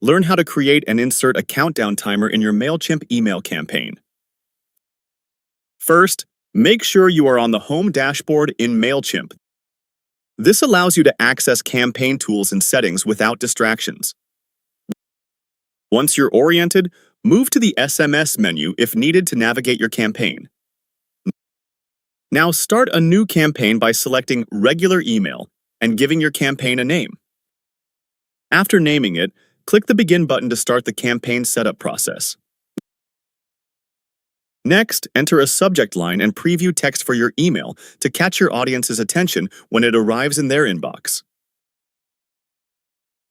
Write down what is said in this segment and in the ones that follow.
Learn how to create and insert a countdown timer in your Mailchimp email campaign. First, make sure you are on the home dashboard in Mailchimp. This allows you to access campaign tools and settings without distractions. Once you're oriented, move to the SMS menu if needed to navigate your campaign. Now start a new campaign by selecting Regular Email and giving your campaign a name. After naming it, click the Begin button to start the campaign setup process. Next, enter a subject line and preview text for your email to catch your audience's attention when it arrives in their inbox.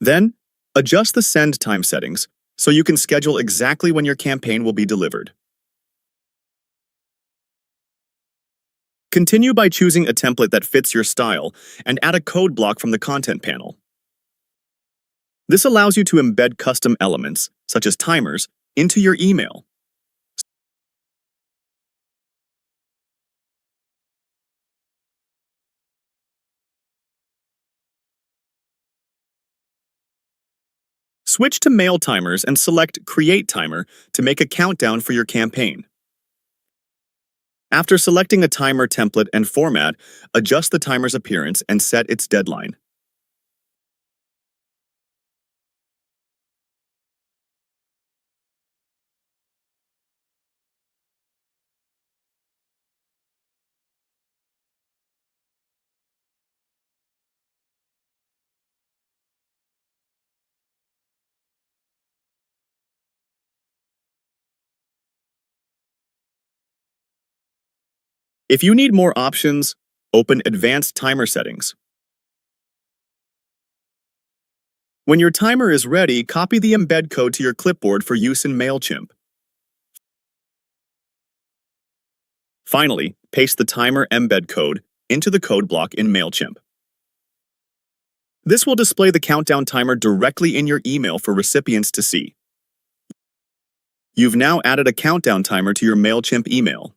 Then, adjust the send time settings so you can schedule exactly when your campaign will be delivered. Continue by choosing a template that fits your style and add a code block from the content panel. This allows you to embed custom elements, such as timers, into your email. Switch to Mail Timers and select Create Timer to make a countdown for your campaign. After selecting a timer template and format, adjust the timer's appearance and set its deadline. If you need more options, open Advanced Timer Settings. When your timer is ready, copy the embed code to your clipboard for use in Mailchimp. Finally, paste the timer embed code into the code block in Mailchimp. This will display the countdown timer directly in your email for recipients to see. You've now added a countdown timer to your Mailchimp email.